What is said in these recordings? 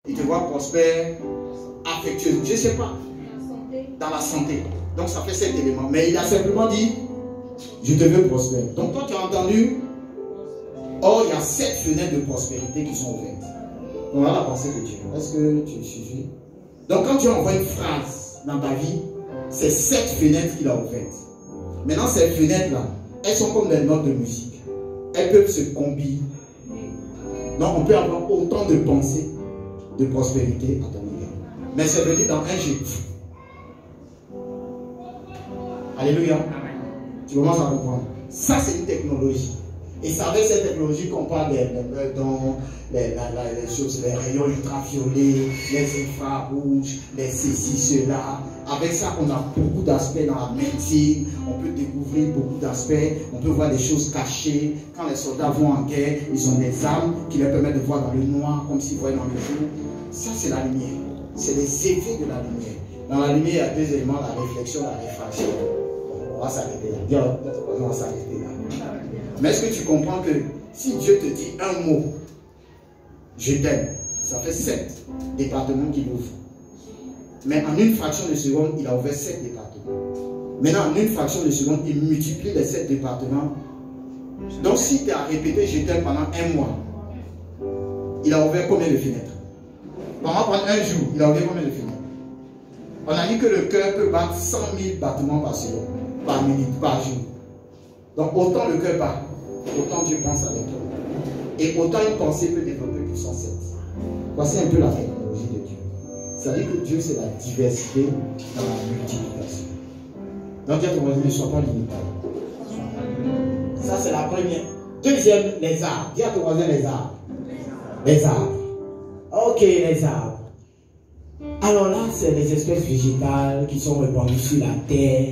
Il te voit prospère, affectueux, je ne sais pas, dans la santé. Donc ça fait 7 éléments. Mais il a simplement dit, je te veux prospère. Donc toi tu as entendu, oh il y a 7 fenêtres de prospérité qui sont ouvertes. Donc voilà la pensée de Dieu. Est-ce que tu suis? Donc quand tu envoies une phrase dans ta vie, c'est 7 fenêtres qu'il a ouvertes. Maintenant ces fenêtres-là, elles sont comme des notes de musique. Elles peuvent se combiner. Donc on peut avoir autant de pensées de prospérité à ton égard. Mais c'est venu dans un jeu. Alléluia. Tu commences à comprendre. Ça c'est une technologie. Et c'est avec cette technologie qu'on parle des dons, les choses, les rayons ultraviolets, les infrarouges, les ceci, cela. Avec ça, on a beaucoup d'aspects dans la médecine. On peut découvrir beaucoup d'aspects. On peut voir des choses cachées. Quand les soldats vont en guerre, ils ont des armes qui leur permettent de voir dans le noir, comme s'ils voyaient dans le jour. Ça, c'est la lumière. C'est les effets de la lumière. Dans la lumière, il y a 2 éléments, la réflexion, la réfraction. On va s'arrêter là. On va s'arrêter là. Mais est-ce que tu comprends que si Dieu te dit un mot, je t'aime, ça fait 7 départements qu'il ouvre. Mais en une fraction de seconde, il a ouvert 7 départements. Maintenant, en une fraction de seconde, il multiplie les 7 départements. Donc, si tu as répété je t'aime pendant un mois, il a ouvert combien de fenêtres? Pendant un jour, il a ouvert combien de fenêtres? On a dit que le cœur peut battre 100 000 battements par seconde, par minute, par jour. Donc, autant le cœur bat, autant Dieu pense avec toi. Et autant une pensée peut développer puissance 7. Voici un peu la technologie de Dieu. C'est-à-dire que Dieu, c'est la diversité dans la multiplication. Donc, il y a ton voisin, ne sois pas limité. Ça, c'est la première. Deuxième, les arbres. Dis à ton voisin les arbres. Les arbres. Ok, les arbres. Alors là, c'est les espèces végétales qui sont répandues sur la terre,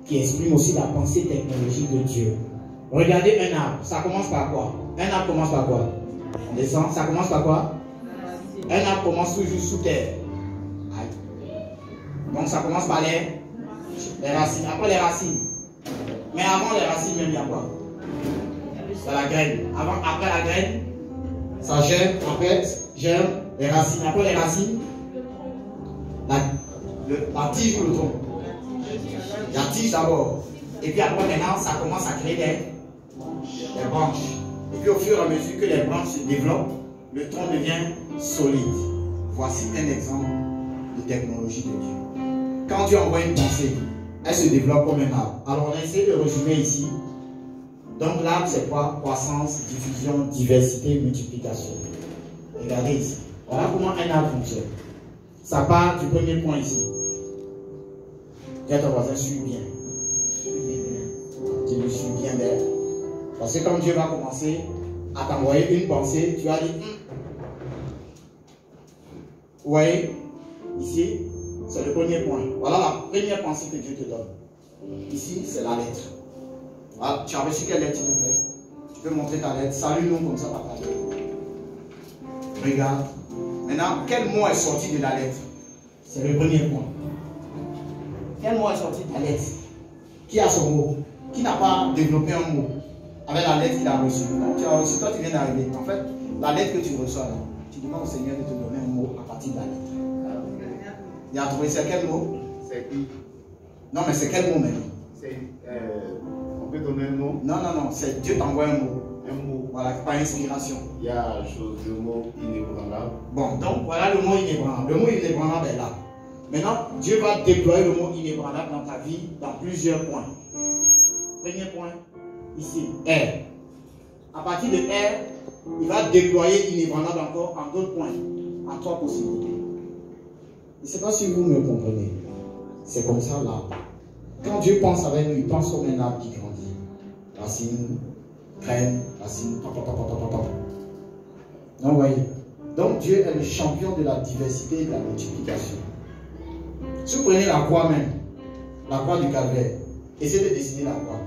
qui expriment aussi la pensée technologique de Dieu. Regardez un arbre. Ça commence par quoi? Un arbre commence par quoi? On descend. Ça commence par quoi? Un arbre commence toujours sous terre. Donc ça commence par les racines. Après les racines. Mais avant les racines, même il y a quoi? C'est la graine. Après la graine, ça germe. Après, germe les racines. Après les racines, la tige ou le tronc. La tige d'abord. Et puis après maintenant, ça commence à créer des branches. Et puis au fur et à mesure que les branches se développent, le tronc devient solide. Voici un exemple de technologie de Dieu. Quand Dieu envoie une pensée, elle se développe comme un arbre. Alors on a essayé de résumer ici. Donc l'arbre c'est quoi? Croissance, diffusion, diversité, multiplication. Regardez ici. Voilà comment un arbre fonctionne. Ça part du premier point ici. Ton voisin suit bien. Tu le suis bien d'air. Parce que quand Dieu va commencer à t'envoyer une pensée, tu vas dire vous voyez, ici, c'est le premier point. Voilà la première pensée que Dieu te donne. Ici, c'est la lettre. Voilà. Tu as reçu quelle lettre, s'il te plaît? Tu peux montrer ta lettre. Salut-nous comme ça par ta lettre. Regarde. Maintenant, quel mot est sorti de la lettre? C'est le premier point. Quel mot est sorti de la lettre? Qui a son mot? Qui n'a pas développé un mot avec la lettre qu'il a reçue? Tu as reçu, toi tu viens d'arriver. En fait, la lettre que tu reçois là, tu demandes au Seigneur de te donner un mot à partir de la lettre. Il a trouvé c'est quel mot? C'est I. Non, mais c'est quel mot maintenant? On peut donner un mot? Non, c'est Dieu t'envoie un mot. Un mot. Voilà, par inspiration. Il y a le mot inébranlable. Bon, donc voilà le mot inébranlable. Le mot inébranlable est là. Maintenant, Dieu va déployer le mot inébranlable dans ta vie dans plusieurs points. Premier point, ici, R. À partir de R, il va déployer inébranlable encore en d'autres points, en 3 possibilités. Je ne sais pas si vous me comprenez. C'est comme ça l'arbre. Quand Dieu pense avec nous, il pense comme un arbre qui grandit. Racine, graine, racine, papa. Donc, vous voyez. Donc, Dieu est le champion de la diversité et de la multiplication. Si vous prenez la croix même, la croix du calvaire, essayez de dessiner la croix.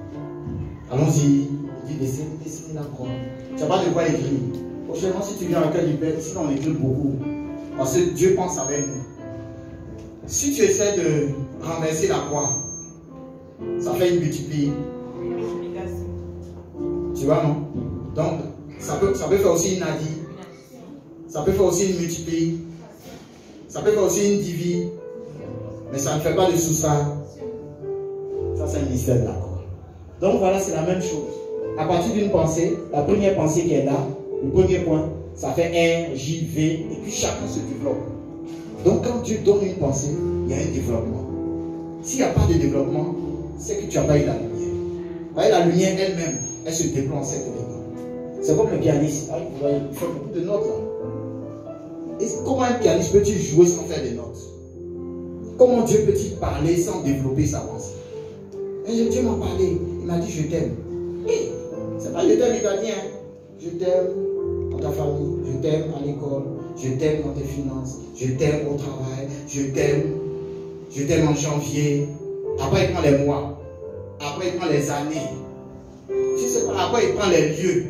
Allons-y. Il dit dessiner la croix. Tu n'as pas de quoi écrire. Prochainement, si tu viens à cœur du Père, sinon on écrit beaucoup. Parce que Dieu pense avec nous. Si tu essaies de renverser la croix, ça fait une multiplication. Tu vois, non? Donc, ça peut faire aussi une addition. Ça peut faire aussi une multiplication. Ça peut faire aussi une divi, mais ça ne fait pas de soustraction. Ça, c'est un mystère de la croix. Donc voilà, c'est la même chose. À partir d'une pensée, la première pensée qui est là, le premier point, ça fait R, J, V, et puis chacun se développe. Donc quand Dieu donne une pensée, il y a un développement. S'il n'y a pas de développement, c'est que tu n'as pas eu la lumière. Vous voyez, la lumière elle-même, elle se déploie en 7 éléments. C'est comme le pianiste. Ah, vous voyez, il fait beaucoup de notes là. Et comment un pianiste peut-il jouer sans faire des notes? Comment Dieu peut-il parler sans développer sa pensée? Et Dieu m'a parlé, il m'a dit je t'aime. C'est pas je t'aime, il t'a dit, hein. Je t'aime dans ta famille, je t'aime à l'école, je t'aime dans tes finances, je t'aime au travail, je t'aime en janvier. Après il prend les mois, après il prend les années. Je sais pas, après il prend les lieux.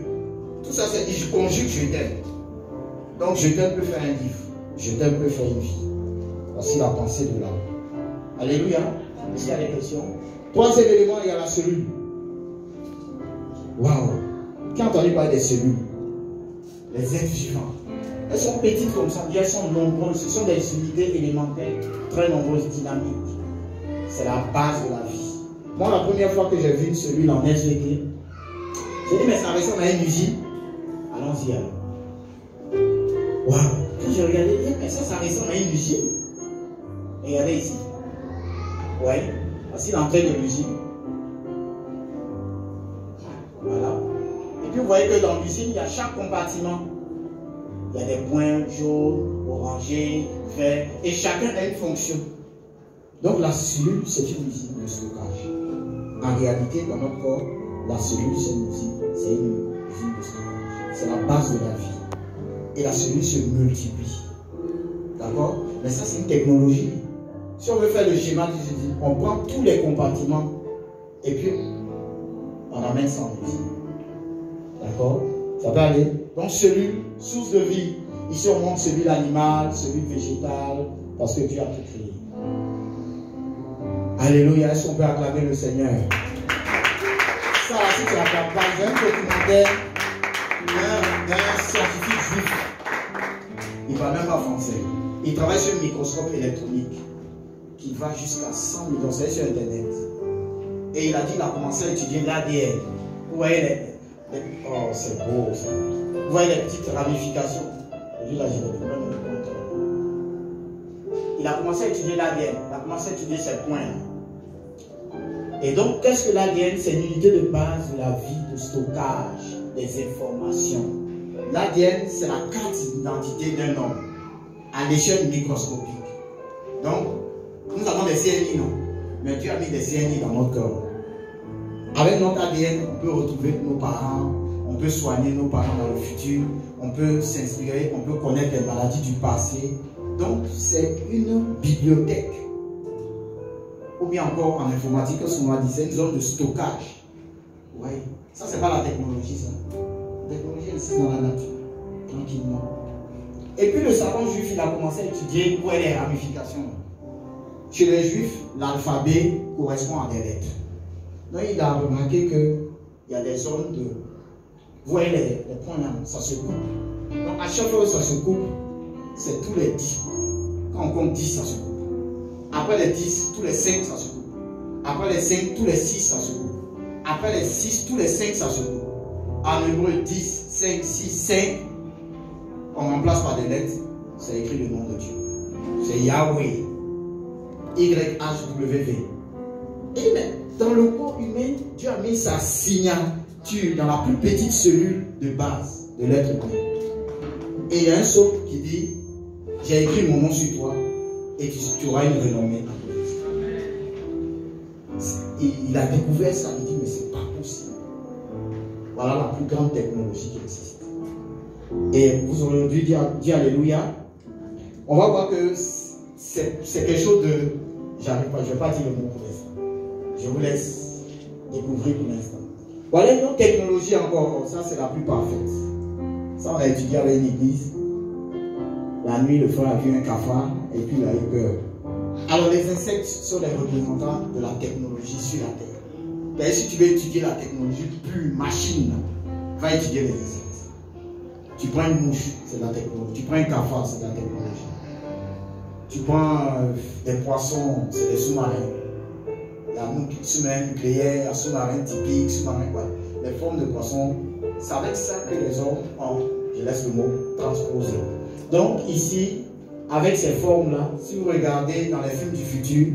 Tout ça c'est dit, je conjugue je t'aime. Donc je t'aime peut faire un livre, je t'aime peut faire une vie. Voici la pensée de l'âme. Alléluia. Est-ce qu'il y a des questions? Troisième élément, il y a la cellule. Waouh! Qui a entendu parler des cellules? Les êtres vivants. Elles sont petites comme ça, elles sont nombreuses. Ce sont des unités élémentaires, très nombreuses, dynamiques. C'est la base de la vie. Moi, la première fois que j'ai vu une cellule en SVT, j'ai dit, mais ça ressemble à une usine. Allons-y alors. Waouh! Quand je regardais, j'ai dit, mais ça ressemble à une usine. Regardez ici. Vous voyez? Voici l'entrée de l'usine. Voilà. Et puis vous voyez que dans l'usine, il y a chaque compartiment. Il y a des points jaunes, orangés, verts, et chacun a une fonction. Donc la cellule, c'est une usine de stockage. En réalité, dans notre corps, la cellule, c'est une usine de stockage. C'est la base de la vie. Et la cellule se multiplie. D'accord? Mais ça, c'est une technologie. Si on veut faire le schéma du usine, on prend tous les compartiments et puis on amène ça en usine. D'accord? Ça va aller. Donc cellule, source de vie. Ici on montre cellule animale, cellule végétale, parce que Dieu a tout créé. Alléluia. Est-ce qu'on peut acclamer le Seigneur? Ça, si tu n'acclames pas, j'ai un documentaire d'un scientifique juif. Il ne parle même pas français. Il travaille sur un microscope électronique qui va jusqu'à 100 millions, c'est sur Internet. Et il a dit qu'il a commencé à étudier l'ADN. Vous voyez oh, c'est beau ça. Vous voyez les petites ramifications. Là, j'ai des problèmes de contrôle. Il a commencé à étudier l'ADN. Il a commencé à étudier ces points. Et donc, qu'est-ce que l'ADN? C'est une unité de base de la vie, de stockage des informations. L'ADN, c'est la carte d'identité d'un homme à l'échelle microscopique. Donc, nous avons des CNI, non? Mais Dieu a mis des CNI dans notre corps. Avec notre ADN, on peut retrouver nos parents, on peut soigner nos parents dans le futur, on peut s'inspirer, on peut connaître les maladies du passé. Donc, c'est une bibliothèque. Ou bien encore en informatique, on m'a dit, c'est une zone de stockage. Oui, ça, c'est pas la technologie, ça. La technologie, elle est dans la nature, tranquillement. Et puis, le savant juif, il a commencé à étudier où est les ramifications. Chez les juifs, l'alphabet correspond à des lettres. Donc il a remarqué qu'il y a des zones de... Vous voyez les points là, ça se coupe. Donc à chaque fois que ça se coupe, c'est tous les 10. Quand on compte 10, ça se coupe. Après les 10, tous les 5, ça se coupe. Après les 5, tous les 6, ça se coupe. Après les 6, tous les 5, ça se coupe. En hébreu, 10, 5, 6, 5, on remplace par des lettres, c'est écrit le nom de Dieu. C'est Yahweh. YHWV. Et bien, dans le corps humain, Dieu a mis sa signature dans la plus petite cellule de base de l'être humain. Et il y a un psaume qui dit, j'ai écrit mon nom sur toi et tu auras une renommée. Il a découvert ça, il dit, mais c'est pas possible. Voilà la plus grande technologie qui existe. Et vous aurez dû dire Alléluia. On va voir que c'est quelque chose de... J'arrive pas, je ne vais pas dire le mot pour l'instant. Je vous laisse découvrir pour l'instant. Voilà une autre technologie encore. Ça, c'est la plus parfaite. Ça, on a étudié avec une église. La nuit, le frère a vu un cafard et puis il a eu peur. Alors, les insectes sont les représentants de la technologie sur la Terre. D'ailleurs, si tu veux étudier la technologie plus machine, va étudier les insectes. Tu prends une mouche, c'est de la technologie. Tu prends un cafard, c'est de la technologie. Tu prends des poissons, c'est des sous-marins. Il y a sous-marin nucléaire, il y a sous-marin typique, sous-marin quoi. Les formes de poissons, c'est avec ça que les hommes ont, je laisse le mot, transposé. Donc ici, avec ces formes-là, si vous regardez dans les films du futur,